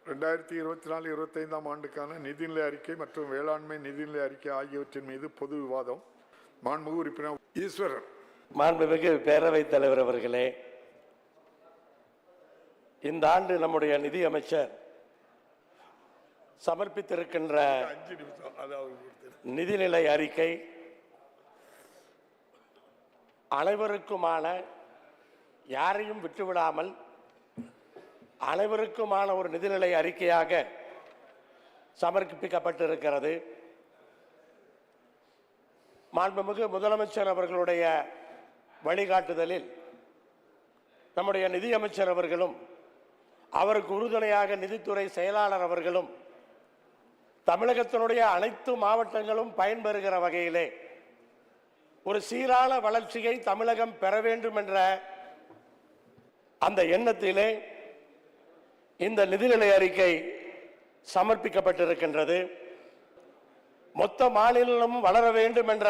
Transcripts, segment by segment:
2024-25 ஆண்டுக்கான நிதிநிலை அறிக்கை மற்றும் வேளாண்மை நிதிநிலை அறிக்கை ஆகியவற்றின் மீது பொது விவாதம். மாண்புமிகு உறுப்பினர் ஈஸ்வரன். மாண்புமிகு பேரவைத் தலைவர் அவர்களே, இந்த ஆண்டு நம்முடைய நிதி அமைச்சர் சமர்ப்பித்திருக்கின்ற நிதிநிலை அறிக்கை அனைவருக்குமான, யாரையும் விட்டுவிடாமல் அனைவருக்குமான ஒரு நிதிநிலை அறிக்கையாக சமர்ப்பிக்கப்பட்டிருக்கிறது. மாண்புமிகு முதலமைச்சர் அவர்களுடைய வழிகாட்டுதலில் நம்முடைய நிதியமைச்சர் அவர்களும் அவருக்கு உறுதுணையாக நிதித்துறை செயலாளர் அவர்களும் தமிழகத்தினுடைய அனைத்து மாவட்டங்களும் பயன்பெறுகிற வகையிலே ஒரு சீரான வளர்ச்சியை தமிழகம் பெற வேண்டும் என்ற அந்த எண்ணத்திலே இந்த நிதிநிலை அறிக்கை சமர்ப்பிக்கப்பட்டிருக்கின்றது. மொத்த மாநிலமும் வளர வேண்டும் என்ற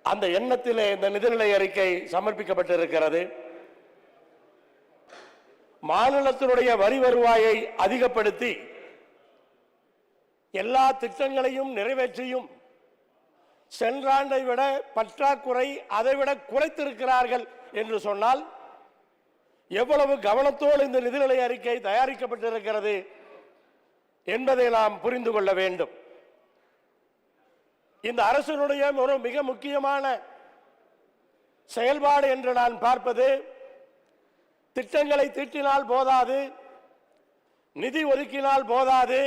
அந்த எண்ணத்திலே இந்த நிதிநிலை அறிக்கை சமர்ப்பிக்கப்பட்டிருக்கிறது. மாநிலத்தினுடைய வரி வருவாயை அதிகப்படுத்தி எல்லா திட்டங்களையும் நிறைவேற்றியும் சென்ற ஆண்டை விட பற்றாக்குறை அதைவிட குறைத்திருக்கிறார்கள் என்று சொன்னால் எவ்வளவு கவனத்தோடு இந்த நிதிநிலை அறிக்கை தயாரிக்கப்பட்டிருக்கிறது என்பதை நாம் புரிந்து கொள்ள வேண்டும். இந்த அரசினுடைய ஒரு மிக முக்கியமான செயல்பாடு என்று நான் பார்ப்பது, திட்டங்களை தீட்டினால் போதாது, நிதி ஒதுக்கினால் போதாது,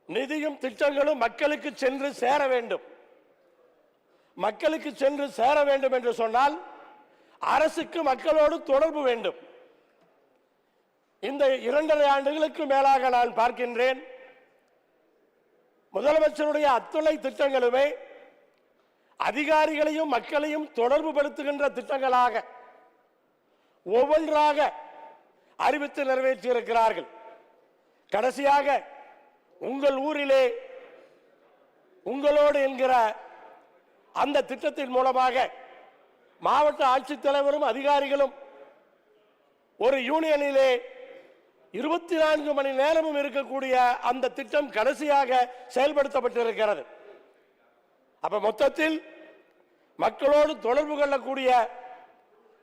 நிதியும் திட்டங்களும் மக்களுக்கு சென்று சேர வேண்டும். மக்களுக்கு சென்று சேர வேண்டும் என்று சொன்னால் அரசுக்கு மக்களோடு தொடர்பு வேண்டும். இந்த 2.5 ஆண்டுகளுக்கு மேலாக நான் பார்க்கின்றேன், முதலமைச்சருடைய அத்துணை திட்டங்களுமே அதிகாரிகளையும் மக்களையும் தொடர்பு படுத்துகின்ற திட்டங்களாக ஒவ்வொன்றாக அறிவித்து நிறைவேற்றியிருக்கிறார்கள். கடைசியாக உங்கள் ஊரிலே உங்களோடு என்கிற அந்த திட்டத்தின் மூலமாக மாவட்ட ஆட்சித்தலைவரும் அதிகாரிகளும் ஒரு யூனியனிலே 24 மணி நேரமும் இருக்கக்கூடிய அந்த திட்டம் கடைசியாக செயல்படுத்தப்பட்டிருக்கிறது. அப்ப மொத்தத்தில் மக்களோடு தொடர்பு கொள்ளக்கூடிய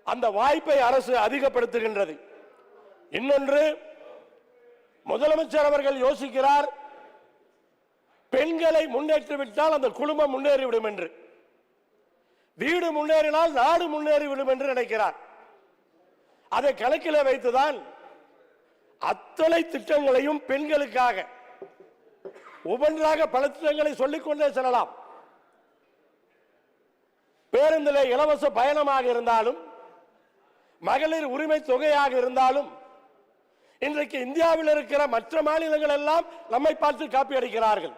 அந்த வாய்ப்பை அரசு அதிகப்படுத்துகின்றது. இன்னொன்று, முதலமைச்சர் அவர்கள் யோசிக்கிறார், பெண்களை முன்னேற்றிவிட்டால் அந்த குடும்பம் முன்னேறிவிடும் என்று, வீடு முன்னேறினால் நாடு முன்னேறிவிடும் என்று நினைக்கிறார். அதை கணக்கில் வைத்துதான் அத்தனை திட்டங்களையும் பெண்களுக்காக ஒவ்வொன்றாக பல திட்டங்களை சொல்லிக்கொண்டே செல்லலாம். பேருந்தில் இலவச பயணமாக இருந்தாலும், மகளிர் உரிமை தொகையாக இருந்தாலும், இன்றைக்கு இந்தியாவில் இருக்கிற மற்ற மாநிலங்கள் எல்லாம் நம்மை பார்த்து காப்பி அடிக்கிறார்கள்.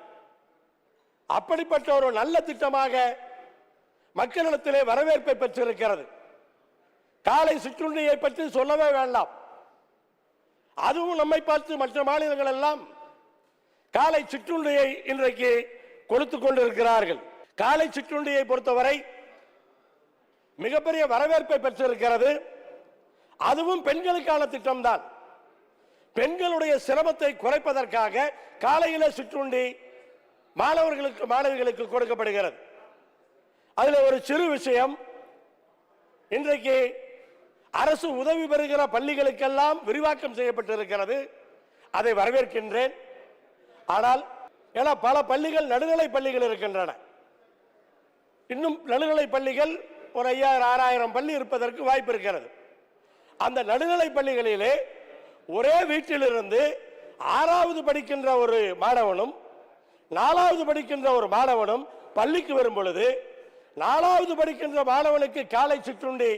அப்படிப்பட்ட ஒரு நல்ல திட்டமாக மக்களிடத்திலே வரவேற்பை பெற்றிருக்கிறது. காலை சிற்றுண்டியை பற்றி சொல்லவே வேண்டாம். அதுவும் நம்மை பார்த்து மற்ற மாநிலங்கள் எல்லாம் காலை சிற்றுண்டியை இன்றைக்கு கொடுத்துக் கொண்டிருக்கிறார்கள். காலை சிற்றுண்டியை பொறுத்தவரை மிகப்பெரிய வரவேற்பை பெற்றிருக்கிறது. அதுவும் பெண்களுக்கான திட்டம்தான். பெண்களுடைய சிரமத்தை குறைப்பதற்காக காலையில சிற்றுண்டி மாணவர்களுக்கு மாணவிகளுக்கு கொடுக்கப்படுகிறது. அதில் ஒரு சிறு விஷயம், இன்றைக்கு அரசு உதவி பெறுகிற பள்ளிகளுக்கெல்லாம் விரிவாக்கம் செய்யப்பட்டிருக்கிறது. அதை வரவேற்கின்றேன். ஆனால் பல பள்ளிகள் நடுநிலை பள்ளிகள் இருக்கின்றன. இன்னும் நடுநிலை பள்ளிகள் ஒரு 5000-6000 பள்ளி இருப்பதற்கு வாய்ப்பு இருக்கிறது. அந்த நடுநிலை பள்ளிகளிலே ஒரே வீட்டிலிருந்து 6வது படிக்கின்ற ஒரு மாணவனும் 4வது படிக்கின்ற ஒரு மாணவனும் பள்ளிக்கு வரும் பொழுது 4வது படிக்கின்ற மாணவனுக்கு காலை சிற்றுண்டி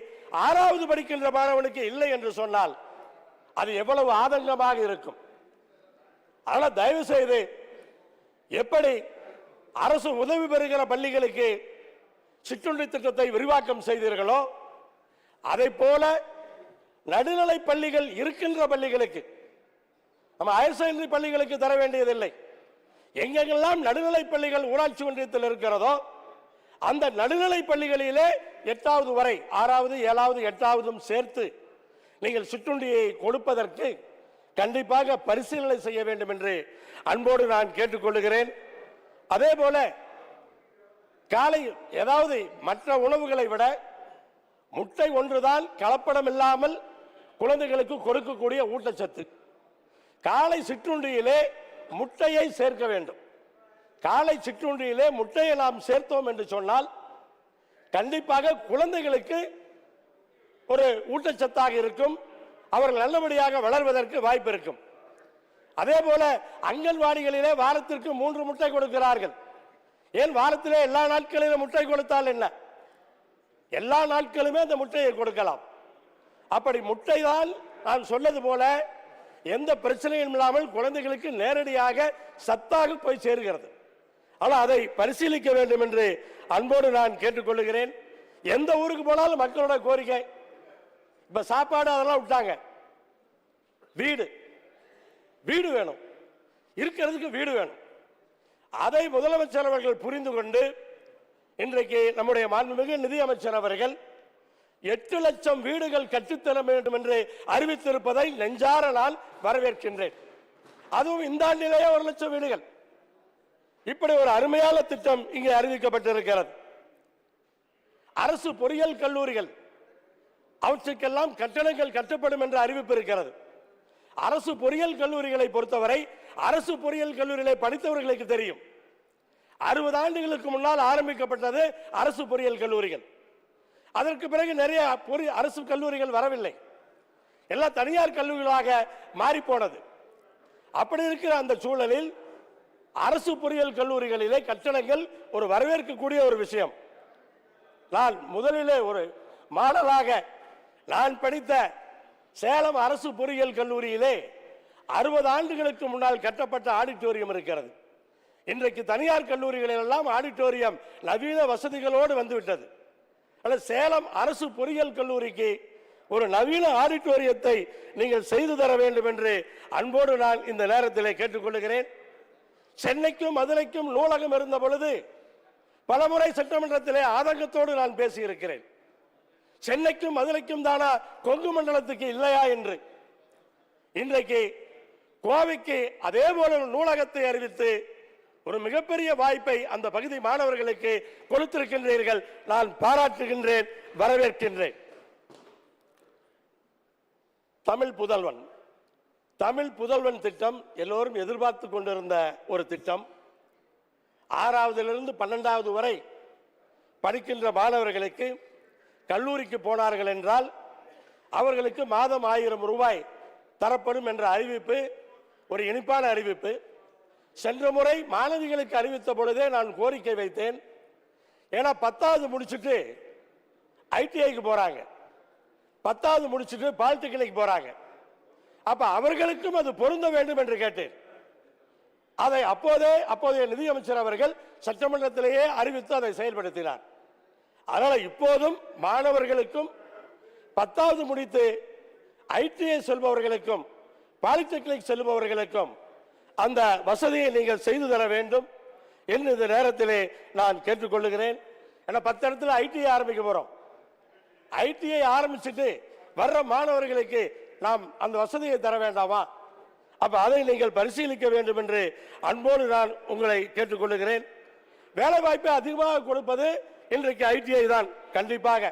6வது படிக்கின்ற மாணவனுக்கு இல்லை என்று சொன்னால் அது எவ்வளவு ஆதங்கமாக இருக்கும். ஆனால் தயவு செய்து எப்படி அரசு உதவி பெறுகிற பள்ளிகளுக்கு சிற்றுண்டி திட்டத்தை விரிவாக்கம் செய்தீர்களோ அதை போல நடுநிலை பள்ளிகள் இருக்கின்ற பள்ளிகளுக்கு, நம்ம ஹையர் செகண்டரி பள்ளிகளுக்கு தர வேண்டியதில்லை. எங்கெங்கெல்லாம் நடுநிலை பள்ளிகள் ஊராட்சி ஒன்றியத்தில் இருக்கிறதோ அந்த நடுநிலை பள்ளிகளிலே 8வது வரை 6வது 7வது 8வதும் சேர்த்து நீங்கள் சிற்றுண்டியை கொடுப்பதற்கு கண்டிப்பாக பரிசீலனை செய்ய வேண்டும் என்று அன்போடு நான் கேட்டுக்கொள்கிறேன். அதே போல காலை ஏதாவது மற்ற உணவுகளை விட முட்டை ஒன்றுதான் கலப்படம் இல்லாமல் குழந்தைகளுக்கு கொடுக்கக்கூடிய ஊட்டச்சத்து. காலை சிற்றுண்டியிலே முட்டையை சேர்க்க வேண்டும். காலை சிற்றுண்டியிலே முட்டையை நாம் சேர்த்தோம் என்று சொன்னால் கண்டிப்பாக குழந்தைகளுக்கு ஒரு ஊட்டச்சத்தாக இருக்கும். அவர்கள் நல்லபடியாக வளர்வதற்கு வாய்ப்பு இருக்கும். அதே போல அங்கன்வாடிகளிலே வாரத்திற்கு 3 முட்டை கொடுக்கிறார்கள். ஏன் வாரத்திலே எல்லா நாட்களிலும் முட்டை கொடுத்தால் என்ன? எல்லா நாட்களுமே அந்த முட்டையை கொடுக்கலாம். அப்படி முட்டை தான் நான் சொன்னது போல எந்த பிரச்சனையும் இல்லாமல் குழந்தைகளுக்கு நேரடியாக சத்தாக போய் சேர்கிறது. ஆனால் அதை பரிசீலிக்க வேண்டும் என்று அன்போடு நான் கேட்டுக்கொள்கிறேன். எந்த ஊருக்கு போனாலும் மக்களோட கோரிக்கை, இப்ப சாப்பாடு அதெல்லாம் விட்டாங்க, வீடு வீடு வேணும், இருக்கிறதுக்கு வீடு வேணும். அதை முதலமைச்சர் அவர்கள் புரிந்து கொண்டு இன்றைக்கு நம்முடைய மாண்புமிகு நிதியமைச்சர் அவர்கள் 8 லட்சம் வீடுகள் கட்டித்தர வேண்டும் என்று அறிவித்திருப்பதை நெஞ்சார நான் வரவேற்கின்றேன். அதுவும் இந்த ஆண்டிலேயே 1 லட்சம் வீடுகள். இப்படி ஒரு அருமையான திட்டம் இங்கே அறிவிக்கப்பட்டிருக்கிறது. அரசு பொறியியல் கல்லூரிகள் அவற்றுக்கெல்லாம் கட்டணங்கள் கட்டப்படும் என்ற அறிவிப்பு இருக்கிறது. அரசு பொறியியல் கல்லூரிகளை பொறுத்தவரை அரசு பொறியியல் கல்லூரிகளை படித்தவர்களுக்கு தெரியும். 60 ஆண்டுகளுக்கு முன்னால் ஆரம்பிக்கப்பட்டது அரசு பொறியியல் கல்லூரிகள். அதற்கு பிறகு நிறைய அரசு கல்லூரிகள் வரவில்லை, எல்லாம் தனியார் கல்லூரிகளாக மாறி போனது. அப்படி இருக்கிற அந்த சூழலில் அரசு பொறியியல் கல்லூரிகளிலே கட்டணங்கள் ஒரு வரவேற்கக்கூடிய ஒரு விஷயம். நான் முதலிலே ஒரு மாடலாக நான் படித்த சேலம் அரசு பொறியியல் கல்லூரியிலே 60 ஆண்டுகளுக்கு முன்னால் கட்டப்பட்ட ஆடிட்டோரியம் இருக்கிறது. இன்றைக்கு தனியார் கல்லூரிகளில் எல்லாம் ஆடிட்டோரியம் நவீன வசதிகளோடு வந்துவிட்டது. சேலம் அரசு பொறியியல் கல்லூரிக்கு ஒரு நவீன ஆடிட்டோரியத்தை நீங்கள் செய்து தர வேண்டும் என்று அன்போடு நான் இந்த நேரத்தில் கேட்டுக்கொள்கிறேன். சென்னைக்கும் மதுரைக்கும் நூலகம் இருந்த பொழுது பலமுறை சட்டமன்றத்திலே ஆதங்கத்தோடு நான் பேசியிருக்கிறேன். சென்னைக்கும் மதுரைக்கும் தானா கொங்கு மண்டலத்துக்கு இல்லையா என்று. இன்றைக்கு கோவைக்கு அதே போல ஒரு நூலகத்தை அறிவித்து ஒரு மிகப்பெரிய வாய்ப்பை அந்த பகுதி மாணவர்களுக்கு கொடுத்திருக்கின்றீர்கள். நான் பாராட்டுகின்றேன், வரவேற்கின்றேன். தமிழ் புதல்வன் திட்டம் எல்லோரும் எதிர்பார்த்து கொண்டிருந்த ஒரு திட்டம். 6வதிலிருந்து 12வது வரை படிக்கின்ற மாணவர்களுக்கு கல்லூரிக்கு போனார்கள் என்றால் அவர்களுக்கு மாதம் 1000 ரூபாய் தரப்படும் என்ற அறிவிப்பு ஒரு இனிப்பான அறிவிப்பு. சென்ற முறை மாணவிகளுக்கு அறிவித்த பொழுதே நான் கோரிக்கை வைத்தேன். ஏன்னா 10வது முடிச்சுட்டு ஐடிஐக்கு போறாங்க, 10வது முடிச்சுட்டு பாலிடெக்னிக் போறாங்க. அப்ப அவர்களுக்கும் அது பொருந்த வேண்டும் என்று கேட்டேன். அதை அப்போதைய நிதியமைச்சர் அவர்கள் சட்டமன்றத்திலேயே அறிவித்து அதை செயல்படுத்தினார். அதனால இப்போதும் மாணவர்களுக்கும் 10வது முடித்து ஐடிஐ செல்பவர்களுக்கும் பாலிடெக்னிக் செல்பவர்களுக்கும் அந்த வசதியை நீங்கள் செய்து தர வேண்டும் என்று இந்த நேரத்திலே நான் கேட்டுக்கொள்கிறேன். ஏன்னா 10 இடத்துல ஐடிஐ ஆரம்பிக்க போறோம். ஐடிஐ ஆரம்பிச்சுட்டு வர்ற மாணவர்களுக்கு நாம் அந்த வசதியை தர வேண்டாமா? அப்ப அதை நீங்கள் பரிசீலிக்க வேண்டும் என்று அன்போடு நான் உங்களை கேட்டுக்கொள்கிறேன். வேலை வாய்ப்பை அதிகமாக கொடுப்பது இன்றைக்கு ஐடிஐ தான் கண்டிப்பாக.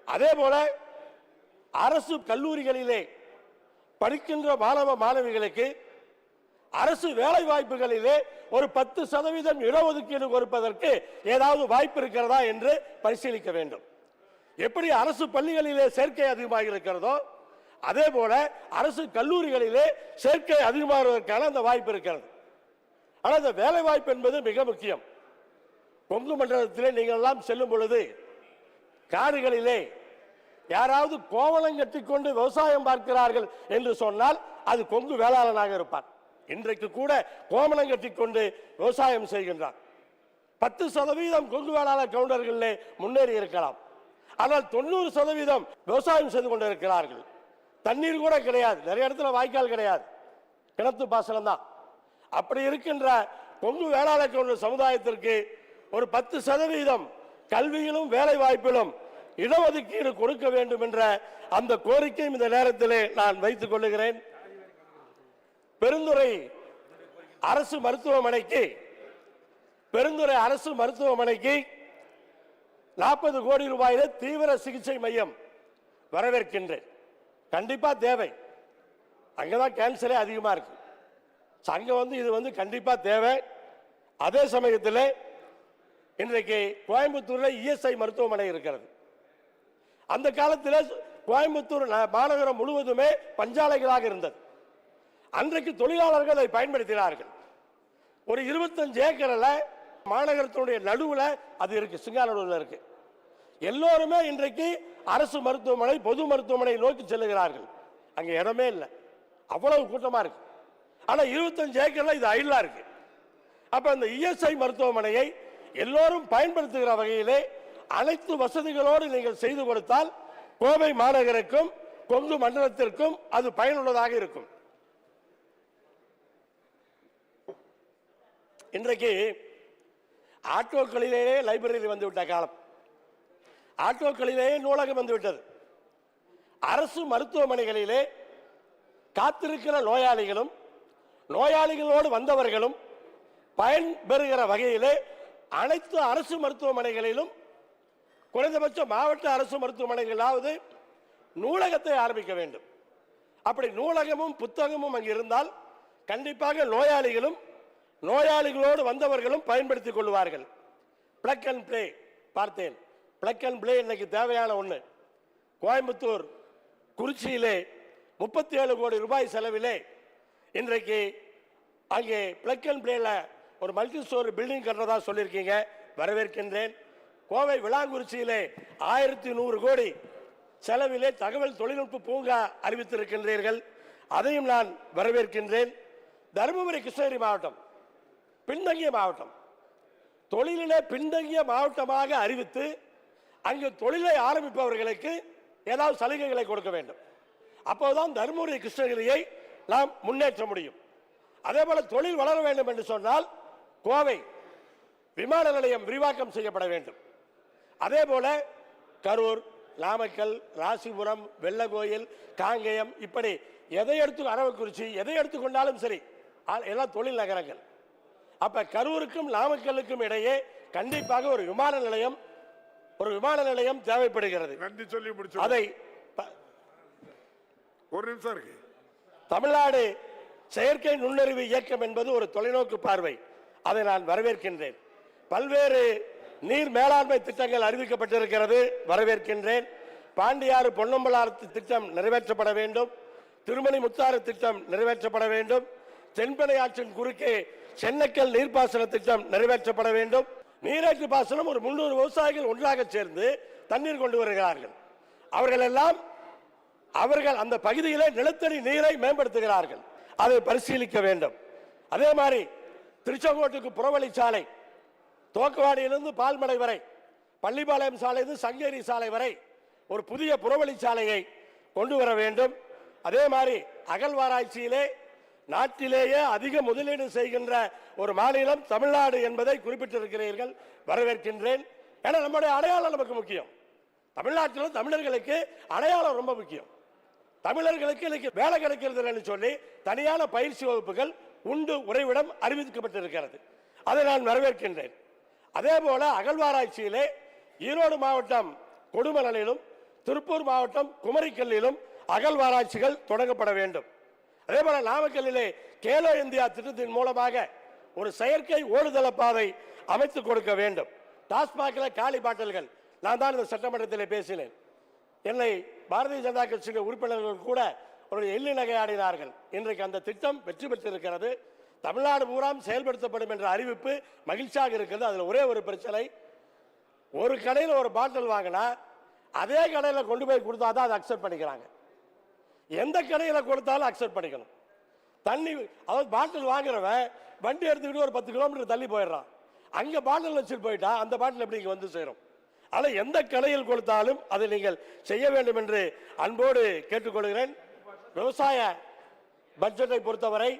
அதே போல அரசு கல்லூரிகளிலே படிக்கின்ற மாணவ மாணவிகளுக்கு அரசு வேலை வாய்ப்புகளிலே ஒரு 10% இடஒதுக்கீடு கொடுப்பதற்கு ஏதாவது வாய்ப்பு இருக்கிறதா என்று பரிசீலிக்க வேண்டும். எப்படி அரசு பள்ளிகளிலே சேர்க்கை அதிகமாக இருக்கிறதோ அதே போல அரசு கல்லூரிகளிலே சேர்க்கை அதிகமாவதற்கான அந்த வாய்ப்பு இருக்கிறது. ஆனால் அந்த வேலை வாய்ப்பு என்பது மிக முக்கியம். கொங்கு மண்டலத்திலே நீங்கள் எல்லாம் செல்லும் பொழுது காடுகளிலே யாராவது கோவலம் கட்டிக்கொண்டு விவசாயம் பார்க்கிறார்கள் என்று சொன்னால் அது கொங்கு வேளாளனாக இருப்பார். இன்றைக்கு கூட கோவலம் கட்டிக்கொண்டு விவசாயம் செய்கின்றார். 10% கொங்கு வேளாளர் கவுண்டர்களே முன்னேறி இருக்கலாம். ஆனால் 90% விவசாயம் செய்து கொண்டிருக்கிறார்கள். தண்ணீர் கூட கிடையாது, நிறைய இடத்துல வாய்க்கால் கிடையாது, கிணத்து பாசனம் தான். அப்படி இருக்கின்ற கொங்கு வேளாளர் கவுண்டர் சமுதாயத்திற்கு ஒரு 10% கல்வியிலும் வேலை வாய்ப்பிலும் இடஒதுக்கீடு கொடுக்க வேண்டும் என்ற அந்த கோரிக்கையும் இந்த நேரத்தில் நான் வைத்துக் கொள்ளுகிறேன். பெருந்துறை அரசு மருத்துவமனைக்கு 40 கோடி ரூபாயில தீவிர சிகிச்சை மையம் வரவேற்கின்றேன். கண்டிப்பா தேவை. அங்கதான் கேன்சரே அதிகமா இருக்கு. அங்க இது கண்டிப்பா தேவை. அதே சமயத்தில் இன்றைக்கு கோயம்புத்தூர்ல இஎஸ்ஐ மருத்துவமனை இருக்கிறது. அந்த காலத்தில் கோயம்புத்தூர் மாநகரம் முழுவதுமே பஞ்சாலைகளாக இருந்தது. அன்றைக்கு தொழிலாளர்கள் அதை பயன்படுத்தினார்கள். ஒரு 25 ஏக்கர்ல மாநகரத்தினுடைய நடுவுல அது இருக்கு, சிங்காநல்லூர்ல இருக்கு. எல்லோருமே இன்றைக்கு அரசு மருத்துவமனை, பொது மருத்துவமனை நோக்கி செல்லுகிறார்கள். அங்க இடமே இல்லை, அவ்வளவு கூட்டமா இருக்கு. ஆனா 25 ஏக்கர்ல இது ஐலா இருக்கு. அப்ப அந்த இஎஸ்ஐ மருத்துவமனையை எல்லோரும் பயன்படுத்துகிற வகையிலே அனைத்து வசதிகளோடு நீங்கள் செய்து கொடுத்தால் கோவை மாநகருக்கும் கொங்கு மண்டலத்திற்கும் அது பயனுள்ளதாக இருக்கும். இன்றைக்கு ஆட்டோக்களிலேயே லைப்ரரி வந்துவிட்ட காலம், ஆட்டோக்களிலேயே நூலகம் வந்துவிட்டது. அரசு மருத்துவமனைகளிலே காத்திருக்கிற நோயாளிகளும் நோயாளிகளோடு வந்தவர்களும் பயன்பெறுகிற வகையிலே அனைத்து அரசு மருத்துவமனைகளிலும் குறைந்தபட்ச மாவட்ட அரசு மருத்துவமனைகளாவது நூலகத்தை ஆரம்பிக்க வேண்டும். அப்படி நூலகமும் புத்தகமும் அங்கு இருந்தால் கண்டிப்பாக நோயாளிகளும் நோயாளிகளோடு வந்தவர்களும் பயன்படுத்திக் கொள்வார்கள். பிளக் அண்ட் பிளே பார்த்தேன். பிளக் அண்ட் பிளே இன்னைக்கு தேவையான ஒன்று. கோயம்புத்தூர் குறிச்சியிலே 37 கோடி ரூபாய் செலவிலே இன்றைக்கு அங்கே பிளக் அண்ட் பிளேல ஒரு மல்டி ஸ்டோரி பில்டிங் கட்டுறதா சொல்லியிருக்கீங்க, வரவேற்கின்றேன். கோவை விளாங்குறிச்சியிலே 1100 கோடி செலவிலே தகவல் தொழில்நுட்ப பூங்கா அறிவித்திருக்கின்றீர்கள், அதையும் நான் வரவேற்கின்றேன். தருமபுரி கிருஷ்ணகிரி மாவட்டம் பின்தங்கிய மாவட்டம், தொழிலிலே பின்தங்கிய மாவட்டமாக அறிவித்து அங்கு தொழிலை ஆரம்பிப்பவர்களுக்கு ஏதாவது சலுகைகளை கொடுக்க வேண்டும். அப்போதுதான் தருமபுரி கிருஷ்ணகிரியை நாம் முன்னேற்ற முடியும். அதே போல தொழில் வளர வேண்டும் என்று சொன்னால் கோவை விமான நிலையம் விரிவாக்கம் செய்யப்பட வேண்டும். அதே போல கரூர், நாமக்கல், ராசிபுரம், வெள்ளகோயில், காங்கேயம், இப்படி எதை அரவக்குறிச்சி எதை எடுத்துக்கொண்டாலும் சரி எல்லாம் தொழில் நகரங்கள். அப்ப கரூருக்கும் நாமக்கலுக்கும் இடையே கண்டிப்பாக ஒரு விமான நிலையம் தேவைப்படுகிறது. நன்றி சொல்லி முடிச்சு அதை ஒரு நிமிஷம் இருக்கு. தமிழ்நாடு செயற்கை நுண்ணறிவு இயக்கம் என்பது ஒரு தொலைநோக்கு பார்வை, அதை நான் வரவேற்கின்றேன். பல்வேறு நீர் மேலாண்மை திட்டங்கள் அறிவிக்கப்பட்டிருக்கிறது, வரவேற்கின்றேன். பாண்டியாறு பொன்னம்பலாறு திட்டம் நிறைவேற்றப்பட வேண்டும். திருமணி முத்தாறு திட்டம் நிறைவேற்றப்பட வேண்டும். தென்பெண்ணை ஆற்றின் குறுக்கே சென்னக்கல் நீர்ப்பாசன திட்டம் நிறைவேற்றப்பட வேண்டும். நீரேற்று பாசனம் ஒரு 300 விவசாயிகள் ஒன்றாக சேர்ந்து தண்ணீர் கொண்டு வருகிறார்கள். அவர்கள் அந்த பகுதியிலே நிலத்தடி நீரை மேம்படுத்துகிறார்கள், அதை பரிசீலிக்க வேண்டும். அதே மாதிரி திருச்செங்கோட்டுக்கு புறவழிச்சாலை, தோக்கவாடியிலிருந்து பால்மடை வரை, பள்ளிப்பாளையம் சாலையிலிருந்து சங்கேரி சாலை வரை ஒரு புதிய புறவழிச்சாலையை கொண்டு வர வேண்டும். அதே மாதிரி அகழ்வாராய்ச்சியிலே நாட்டிலேயே அதிக முதலீடு செய்கின்ற ஒரு மாநிலம் தமிழ்நாடு என்பதை குறிப்பிட்டிருக்கிறீர்கள், வரவேற்கின்றேன். ஏன்னா நம்முடைய அடையாளம் நமக்கு முக்கியம். தமிழ்நாட்டில் தமிழர்களுக்கு அடையாளம் ரொம்ப முக்கியம். தமிழர்களுக்கு இன்னைக்கு வேலை கிடைக்கிறது சொல்லி தனியான பயிற்சி வகுப்புகள் உண்டு உறைவிடம் அறிவிக்கப்பட்டிருக்கிறது, அதை நான் வரவேற்கின்றேன். அதே போல அகழ்வாராய்ச்சியிலே ஈரோடு மாவட்டம் கொடுமணலிலும் திருப்பூர் மாவட்டம் குமரிக்கல்லிலும் அகழ்வாராய்ச்சிகள் தொடங்கப்பட வேண்டும். அதே போல நாமக்கல்லிலே கேலோ இந்தியா திட்டத்தின் மூலமாக ஒரு செயற்கை ஓடுதள பாதை அமைத்துக் கொடுக்க வேண்டும். டாஸ்மாகில் காலி பாட்டில்கள், நான் தான் இந்த சட்டமன்றத்தில் பேசினேன். என்னை பாரதிய ஜனதா கட்சியின் உறுப்பினர்கள் கூட ஒரு எள்ளி நகையாடினார்கள். இன்றைக்கு அந்த திட்டம் வெற்றி பெற்றிருக்கிறது, தமிழ்நாடு பூராம் செயல்படுத்தப்படும் என்ற அறிவிப்பு மகிழ்ச்சியாக இருக்கிறது. அதில் ஒரே ஒரு பிரச்சனை, ஒரு கடையில் ஒரு பாட்டில் வாங்கினா அதே கடையில் கொண்டு போய் கொடுத்தாதான் அதை அக்செப்ட் பண்ணிக்கிறாங்க. எந்த கடையில் கொடுத்தாலும் அக்செப்ட் பண்ணிக்கணும். தண்ணி அதாவது பாட்டில் வாங்குறவன் வண்டி எடுத்துக்கிட்டு ஒரு 10 கிலோமீட்டர் தள்ளி போயிடுறான், அங்கே பாட்டில் வச்சுட்டு போயிட்டா அந்த பாட்டில் எப்படி இங்கே வந்து சேரும்? ஆனால் எந்த கடையில் கொடுத்தாலும் அதை நீங்கள் செய்ய வேண்டும் என்று அன்போடு கேட்டுக்கொள்கிறேன். விவசாய பட்ஜெட்டை பொறுத்தவரை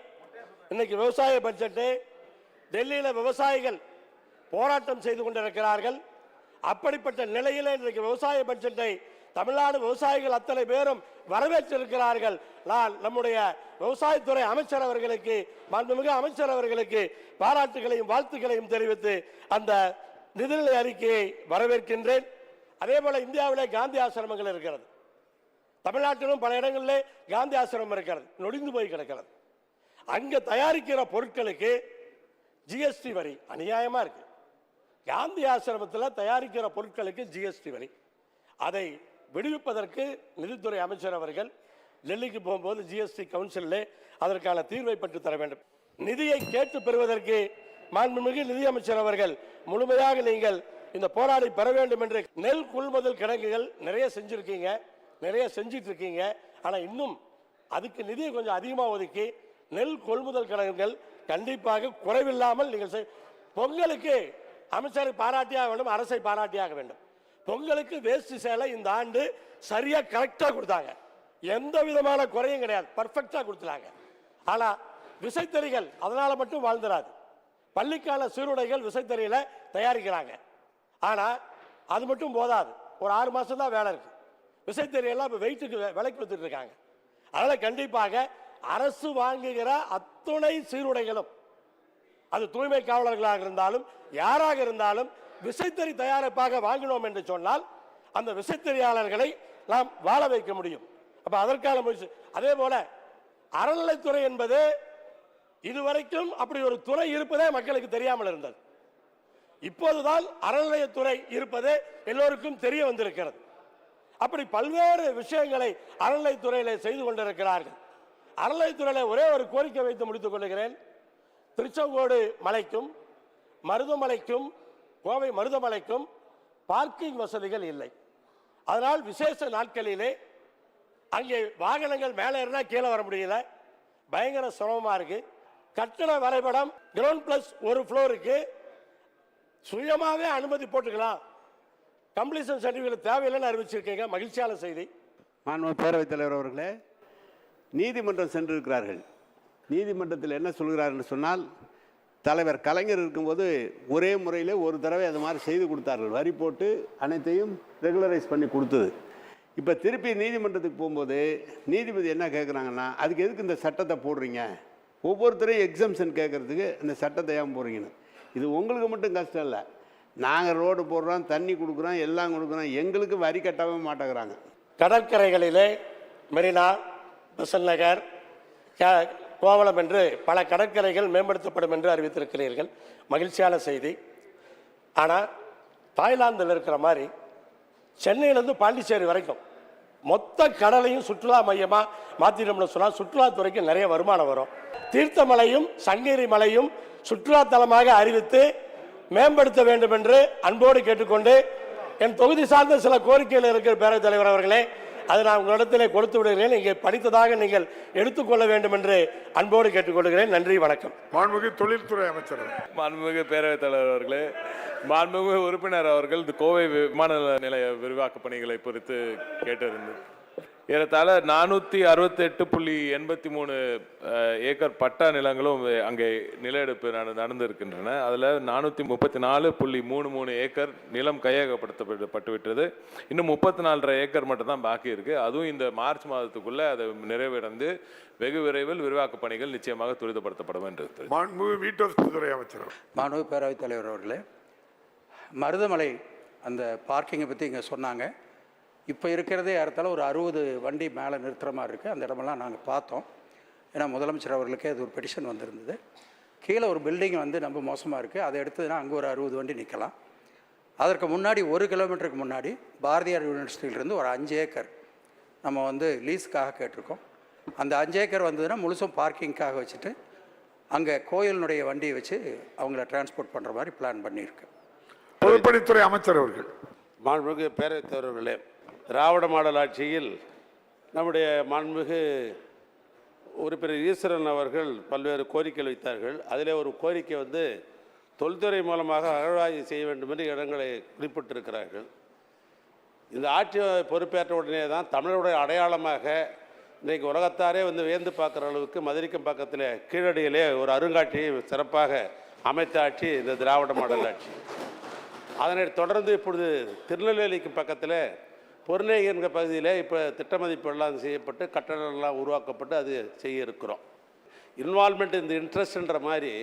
இன்னைக்கு விவசாய பட்ஜெட்டு டெல்லியில் விவசாயிகள் போராட்டம் செய்து கொண்டிருக்கிறார்கள். அப்படிப்பட்ட நிலையில் இன்றைக்கு விவசாய பட்ஜெட்டை தமிழ்நாடு விவசாயிகள் அத்தனை பேரும் வரவேற்றிருக்கிறார்கள். நான் நம்முடைய விவசாயத்துறை அமைச்சர் அவர்களுக்கு, மாண்புமிகு அமைச்சர் அவர்களுக்கு பாராட்டுகளையும் வாழ்த்துக்களையும் தெரிவித்து அந்த நிதிநிலை அறிக்கையை வரவேற்கின்றேன். அதே போல இந்தியாவிலே காந்தி ஆசிரமங்கள் இருக்கிறது. தமிழ்நாட்டிலும் பல இடங்களிலே காந்தி ஆசிரமம் இருக்கிறது, நொடிந்து போய் கிடக்கிறது. அங்க தயாரிக்கிற பொருட்களுக்கு ஜிஎஸ்டி வரி அநியாயமா இருக்கு. காந்தி ஆசிரமத்தில் தயாரிக்கிற பொருட்களுக்கு ஜிஎஸ்டி வரி, அதை விடுவிப்பதற்கு நிதித்துறை அமைச்சர் அவர்கள் டெல்லிக்கு போகும்போது ஜிஎஸ்டி கவுன்சிலே அதற்கான தீர்வை பெற்று தர வேண்டும். நிதியை கேட்டு பெறுவதற்கு மாண்புமிகு நிதியமைச்சர் அவர்கள் முழுமையாக நீங்கள் இந்த போராடி பெற வேண்டும் என்று நெல் கொள்முதல் கிடங்குகள் நிறைய செஞ்சிருக்கீங்க, நிறைய செஞ்சிட்டு இருக்கீங்க. ஆனா இன்னும் அதுக்கு நிதியை கொஞ்சம் அதிகமாக ஒதுக்கி நெல் கொள்முதல் கிடங்குகள் கண்டிப்பாக குறைவில்லாமல் நீங்கள் பொங்கலுக்கு அமைச்சரை பாராட்டியாக வேண்டும், அரசை பாராட்டியாக வேண்டும். பொங்கலுக்கு வேஷ்டி சேலை இந்த ஆண்டு சரியா கரெக்டா கொடுத்தாங்க, எந்த விதமான குறையும் கிடையாது, பர்ஃபெக்டா கொடுத்தாங்க. ஆனா விசைத்தறிகள் அதனால மட்டும் வாழ்ந்துராது. பள்ளிக்கால சீருடைகள் விசைத்தறியில தயாரிக்கிறாங்க. ஆனா அது மட்டும் போதாது, ஒரு 6 மாசம் தான் வேலை இருக்கு. விசைத்தறியெல்லாம் இப்போ வெயிட்டுக்கு விலைக்கு வித்துட்டு இருக்காங்க. அதனால கண்டிப்பாக அரசு வாங்குகிற அத்துணை சீருடைகளும், அது தூய்மை காவலர்களாக இருந்தாலும் யாராக இருந்தாலும், விசைத்தறி தயாரிப்பாக வாங்கினோம் என்று சொன்னால் அந்த விசைத்தறியாளர்களை நாம் வாழ வைக்க முடியும். அப்ப அதற்கான முயற்சி. அதே போல அறநிலைத்துறை என்பது இதுவரைக்கும் அப்படி ஒரு துறை இருப்பதே மக்களுக்கு தெரியாமல் இருந்தது. இப்போதுதான் அறநிலையத்துறை இருப்பது எல்லோருக்கும் தெரிய வந்திருக்கிறது. அப்படி பல்வேறு விஷயங்களை அறநிலைத்துறையில செய்து கொண்டிருக்கிறார்கள். அறநிலைத்துறையில ஒரே ஒரு கோரிக்கை வைத்து முடித்துக் கொள்கிறேன். திருச்செங்கோடு மலைக்கும் மருதமலைக்கும் கோவை மருதமலைக்கும் பார்க்கிங் வசதிகள் இல்லை. அதனால் விசேஷ நாட்களிலே அங்கே வாகனங்கள் மேலே இருந்தால் கீழே வர முடியல, பயங்கர சிரமமா இருக்கு. கட்டண வரைபடம் கிரவுண்ட் பிளஸ் ஒரு ஃப்ளோருக்கு சுயமாவே அனுமதி போட்டுக்கலாம், கம்ப்ளீஷன் சர்டிஃபிகேட் தேவையில்லைன்னு அறிவிச்சிருக்கீங்க, மகிழ்ச்சியான செய்தி. மாண்பு பேரவைத் தலைவர் அவர்களே, நீதிமன்றம் சென்றிருக்கிறார்கள். நீதிமன்றத்தில் என்ன சொல்கிறார்கள் சொன்னால், தலைவர் கலைஞர் இருக்கும்போது ஒரே முறையில் ஒரு தடவை அது மாதிரி செய்து கொடுத்தார்கள், வரி போட்டு அனைத்தையும் ரெகுலரைஸ் பண்ணி கொடுத்தது. இப்போ திருப்பி நீதிமன்றத்துக்கு போகும்போது நீதிபதி என்ன கேட்குறாங்கன்னா, அதுக்கு எதுக்கு இந்த சட்டத்தை போடுறீங்க, ஒவ்வொருத்தரையும் எக்ஸம்ஷன் கேட்குறதுக்கு இந்த சட்டத்தை ஏன் போடுறீங்கன்னு. இது உங்களுக்கு மட்டும் கஷ்டம் இல்லை, நாங்கள் ரோடு போடுறோம், தண்ணி கொடுக்குறோம், எல்லாம் கொடுக்குறோம், எங்களுக்கு வரி கட்டவே மாட்டேங்கிறாங்க. கடற்கரைகளிலே மெரினா, பெசன்ட் நகர், கோவளம் என்று பல கடற்கரைகள் மேம்படுத்தப்படும் என்று அறிவித்திருக்கிறீர்கள், மகிழ்ச்சியான செய்தி. ஆனால் தாய்லாந்தில் இருக்கிற மாதிரி சென்னையிலேருந்து பாண்டிச்சேரி வரைக்கும் மொத்த கடலையும் சுற்றுலா மையமாக மாற்றினோம்னு சொன்னால் சுற்றுலாத்துறைக்கு நிறைய வருமானம் வரும். தீர்த்தமலையும் சங்ககிரி மலையும் சுற்றுலா தலமாக அறிவித்து மேம்படுத்த வேண்டும் என்று அன்போடு கேட்டுக்கொண்டு, என் தொகுதி சார்ந்த சில கோரிக்கைகள் இருக்கிற பேரவைத் தலைவர் அவர்களே, அதை நான் உங்களிடத்திலே கொடுத்து விடுகிறேன், இங்கே படித்ததாக நீங்கள் எடுத்துக்கொள்ள வேண்டும் என்று அன்போடு கேட்டுக்கொள்கிறேன். நன்றி, வணக்கம். மாண்புமிகு தொழில்துறை அமைச்சர். மாண்புமிகு பேரவைத் தலைவர் அவர்களே, மாண்புமிகு உறுப்பினர் அவர்கள் கோவை விமான நிலைய விரிவாக்க பணிகளை குறித்து கேட்டிருந்தது. ஏறத்தாழ 468.83 ஏக்கர் பட்டா நிலங்களும் அங்கே நில எடுப்பு நடந்திருக்கின்றன. அதில் 434.33 ஏக்கர் நிலம் கையகப்படுத்தப்பட்டு விட்டது. இன்னும் 34.5 ஏக்கர் மட்டும் தான் பாக்கி இருக்கு. அதுவும் இந்த மார்ச் மாதத்துக்குள்ள அதை நிறைவடைந்து வெகு விரைவில் விரிவாக்க பணிகள் நிச்சயமாக துரிதப்படுத்தப்படும் என்று. மாண்புமிகு வீட்டுவசதித்துறை அமைச்சர். மாண்புமிகு பேரவைத் தலைவர் அவர்களே, மருதமலை அந்த பார்க்கிங்கை பற்றி இங்கே சொன்னாங்க. இப்போ இருக்கிறதே ஏறத்தாழ ஒரு 60 வண்டி மேலே நிறுத்துகிற மாதிரி இருக்குது. அந்த இடமெல்லாம் நாங்கள் பார்த்தோம். ஏன்னா முதலமைச்சர் அவர்களுக்கே அது ஒரு பெட்டிஷன் வந்திருந்தது. கீழே ஒரு பில்டிங் வந்து ரொம்ப மோசமாக இருக்குது, அதை எடுத்ததுன்னா அங்கே ஒரு 60 வண்டி நிற்கலாம். அதற்கு முன்னாடி 1 கிலோமீட்டருக்கு முன்னாடி பாரதியார் யூனிவர்சிட்டியிலேருந்து ஒரு 5 ஏக்கர் நம்ம வந்து லீஸுக்காக கேட்டிருக்கோம். அந்த 5 ஏக்கர் வந்ததுன்னா முழுசும் பார்க்கிங்காக வச்சுட்டு அங்கே கோயிலினுடைய வண்டியை வச்சு அவங்கள டிரான்ஸ்போர்ட் பண்ணுற மாதிரி பிளான் பண்ணியிருக்கு. பொதுப்பணித்துறை அமைச்சர் அவர்கள். மாண்புமிகு பேரவைத் தலைவர்களே, திராவிட மாடல் ஆட்சியில் நம்முடைய மாண்புமிகு உறுப்பினர் ஈஸ்வரன் அவர்கள் பல்வேறு கோரிக்கைகள் வைத்தார்கள். அதில் ஒரு கோரிக்கை வந்து தொல்துறை மூலமாக அகழ்வாய்வு செய்ய வேண்டும் என்று இடங்களை குறிப்பிட்டிருக்கிறார்கள். இந்த ஆட்சி பொறுப்பேற்ற உடனே தான் தமிழருடைய அடையாளமாக இன்றைக்கு உலகத்தாரே வந்து வியந்து பார்க்குற அளவுக்கு மதுரைக்கும் பக்கத்தில் கீழடியிலே ஒரு அருங்காட்சியை சிறப்பாக அமைத்த ஆட்சி இந்த திராவிட மாடல் ஆட்சி. அதனைத் தொடர்ந்து இப்பொழுது திருநெல்வேலிக்கு பக்கத்தில் பொருணை என்கிற பகுதியில் இப்போ திட்ட மதிப்பெல்லாம் செய்யப்பட்டு கட்டடங்கள்லாம் உருவாக்கப்பட்டு அது செய்ய இருக்கிறோம். இன்வால்மெண்ட் இந்த இன்ட்ரெஸ்ட்ன்ற மாதிரி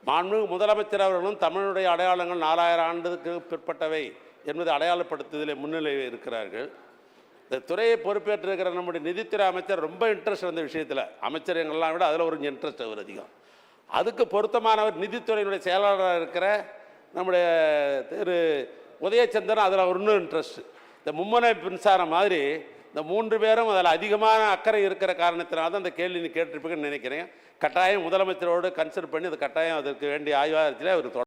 மாண்புமிகு முதலமைச்சர் அவர்களும் தமிழுடைய அடையாளங்கள் 4000 ஆண்டுக்கு பிற்பட்டவை என்பதை அடையாளப்படுத்துவதில் முன்னிலை இருக்கிறார்கள். இந்த துறையை பொறுப்பேற்றிருக்கிற நம்முடைய நிதித்துறை அமைச்சர் ரொம்ப இன்ட்ரெஸ்ட் அந்த விஷயத்தில், அமைச்சர் எங்கள்லாம் விட அதில் ஒரு இன்ட்ரெஸ்ட் அவர் அதிகம். அதுக்கு பொருத்தமானவர் நிதித்துறையினுடைய செயலாளராக இருக்கிற நம்முடைய திரு உதயச்சந்திரன் அதில் ஒரு இன்னும் இன்ட்ரெஸ்ட். இந்த மும்முனை மின்சாரம் மாதிரி இந்த 3 பேரும் அதில் அதிகமான அக்கறை இருக்கிற காரணத்தினால தான் அந்த கேள்வி நீ கேட்டிருப்பீங்கன்னு நினைக்கிறேன். கட்டாயம் முதலமைச்சரோடு கன்சல்ட் பண்ணி அது கட்டாயம் அதற்கு வேண்டிய ஆய்வாளத்தில் அவர்